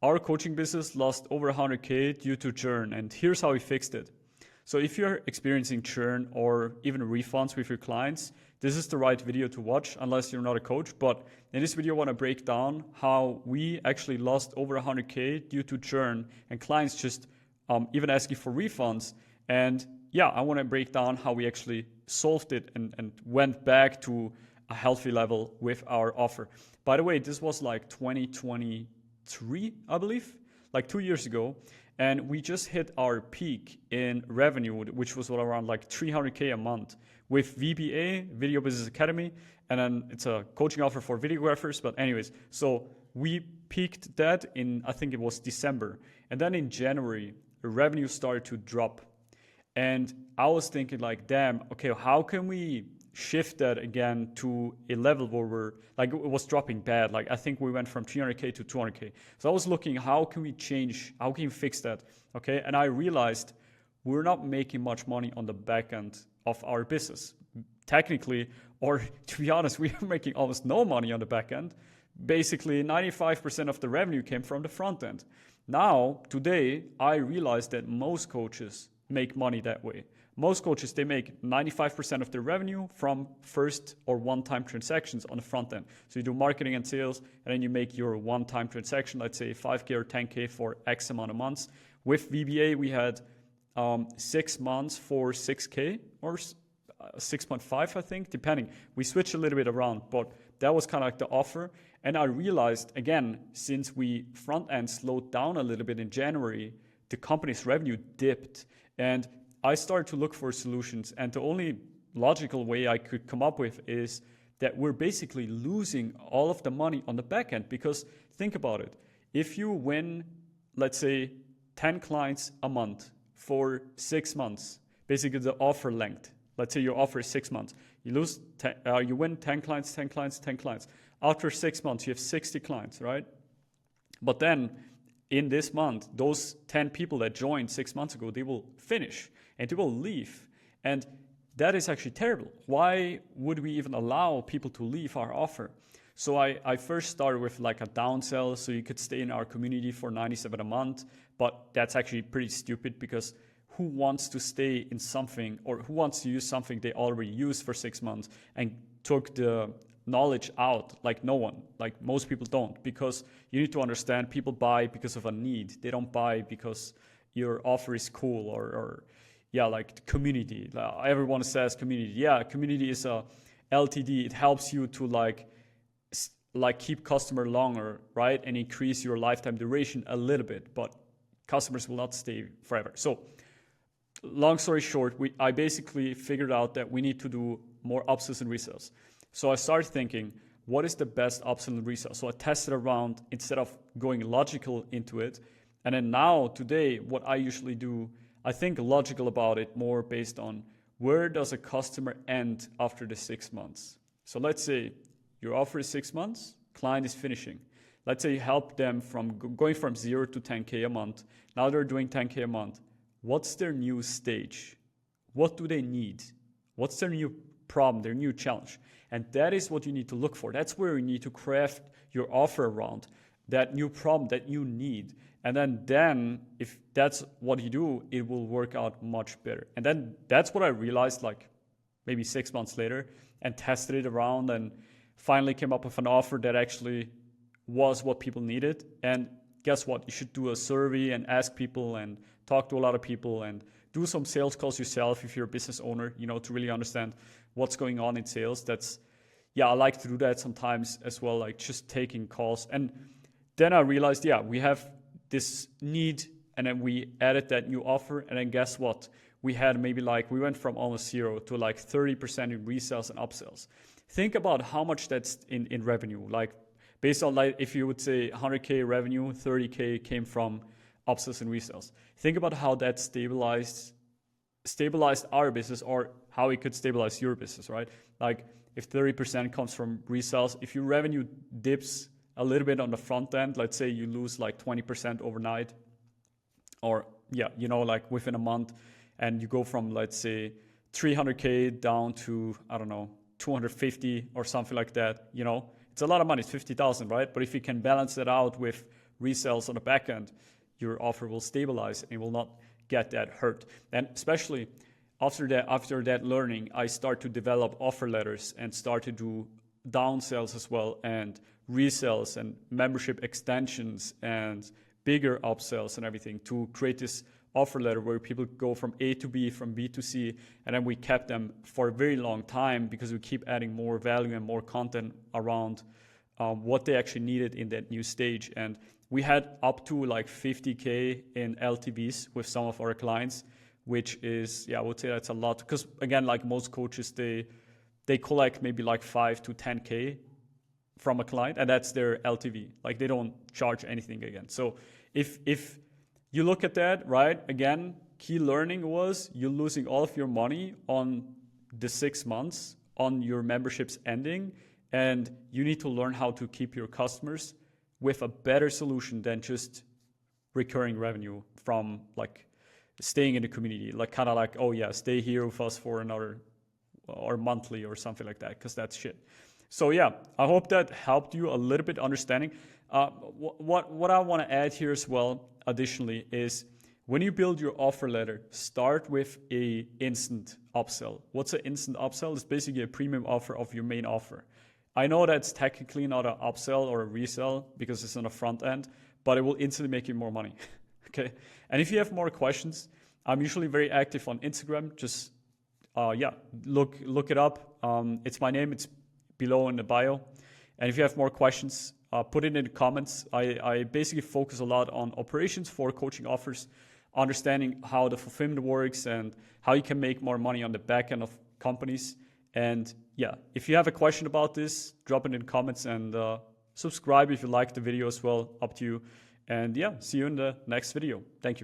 our coaching business lost over 100K due to churn, and here's how we fixed it. So if you're experiencing churn or even refunds with your clients, this is the right video to watch unless you're not a coach. But in this video, I want to break down how we actually lost over 100K due to churn and clients just even asking for refunds. And yeah, I want to break down how we actually solved it and went back to a healthy level with our offer. By the way, this was like 2023, I believe, like 2 years ago. And we just hit our peak in revenue, which was around like 300K a month with VBA, Video Business Academy. And then it's a coaching offer for videographers. But anyways, so we peaked that in, I think it was December. And then in January, the revenue started to drop. And I was thinking like, damn, okay, how can we shift that again to a level where we're like, it was dropping bad. Like I think we went from 300K to 200K. So I was looking, how can we change, how can we fix that? Okay. And I realized we're not making much money on the back end of our business technically, or to be honest, we are making almost no money on the back end. Basically 95% of the revenue came from the front end. Now, today, I realized that most coaches make money that way. Most coaches, they make 95% of their revenue from first or one-time transactions on the front end. So you do marketing and sales, and then you make your one-time transaction, let's say 5K or 10K for X amount of months. With VBA, we had 6 months for 6K or 6.5, I think, depending. We switched a little bit around, but that was kind of like the offer. And I realized, again, since we front end slowed down a little bit in January, the company's revenue dipped. And I started to look for solutions, and the only logical way I could come up with is that we're basically losing all of the money on the back end. Because think about it, if you win, let's say 10 clients a month for 6 months, basically the offer length, let's say your offer is 6 months, you win 10 clients, 10 clients, 10 clients. After 6 months, you have 60 clients, right? But then in this month, those 10 people that joined 6 months ago, they will finish and they will leave. And that is actually terrible. Why would we even allow people to leave our offer? So I first started with like a downsell, so you could stay in our community for $97 a month, but that's actually pretty stupid because who wants to stay in something or who wants to use something they already used for 6 months and took the knowledge out? Like no one, like most people don't, because you need to understand people buy because of a need. They don't buy because your offer is cool or yeah, like community. Everyone says community. Yeah, community is a LTD. It helps you to like keep customer longer, right? And increase your lifetime duration a little bit, but customers will not stay forever. So long story short, I basically figured out that we need to do more upsells and resells. So I started thinking, what is the best upsell and resell? So I tested around instead of going logical into it. And then now, today, what I usually do, I think logical about it more based on where does a customer end after the 6 months? So let's say your offer is 6 months, client is finishing. Let's say you help them from going from 0 to 10K a month. Now they're doing 10K a month. What's their new stage? What do they need? What's their new problem, their new challenge? And that is what you need to look for. That's where you need to craft your offer around that new problem, that you need. And then if that's what you do, it will work out much better. And then that's what I realized like maybe 6 months later and tested it around and finally came up with an offer that actually was what people needed. And guess what? You should do a survey and ask people and talk to a lot of people and do some sales calls yourself if you're a business owner, to really understand what's going on in sales. I like to do that sometimes as well, like just taking calls. And then I realized, we have this need, and then we added that new offer, and then guess what? We had maybe we went from almost 0 to 30% in resells and upsells. Think about how much that's in revenue. Like based on if you would say 100K revenue, 30K came from upsells and resells. Think about how that stabilized our business, or how it could stabilize your business, right? Like if 30% comes from resells, if your revenue dips a little bit on the front end, let's say you lose 20% overnight, or within a month, and you go from, let's say, 300K down to, 250 or something like that, it's a lot of money. It's 50,000, right? But if you can balance it out with resells on the back end, your offer will stabilize and you will not get that hurt. And especially after that learning, I start to develop offer letters and start to do downsells as well, and resells and membership extensions and bigger upsells and everything to create this offer letter where people go from A to B, from B to C, and then we kept them for a very long time because we keep adding more value and more content around what they actually needed in that new stage. And we had up to like 50K in LTVs with some of our clients, which is, I would say that's a lot. Because again, like most coaches, they collect maybe like 5 to 10K from a client, and that's their LTV. Like they don't charge anything again. So if you look at that, right, again, key learning was you're losing all of your money on the 6 months on your memberships ending, and you need to learn how to keep your customers with a better solution than just recurring revenue from like staying in the community, like kind of like, oh yeah, stay here with us for another or monthly or something like that, because that's shit. So yeah, I hope that helped you a little bit understanding. What I want to add here as well, additionally, is when you build your offer letter, start with a instant upsell. What's an instant upsell? It's basically a premium offer of your main offer. I know that's technically not an upsell or a resell because it's on the front end, but it will instantly make you more money. Okay. And if you have more questions, I'm usually very active on Instagram. Just look it up. It's my name. It's below in the bio. And if you have more questions, put it in the comments. I basically focus a lot on operations for coaching offers, understanding how the fulfillment works and how you can make more money on the back end of companies. And yeah, if you have a question about this, drop it in the comments, and subscribe if you like the video as well, up to you. And yeah, see you in the next video. Thank you.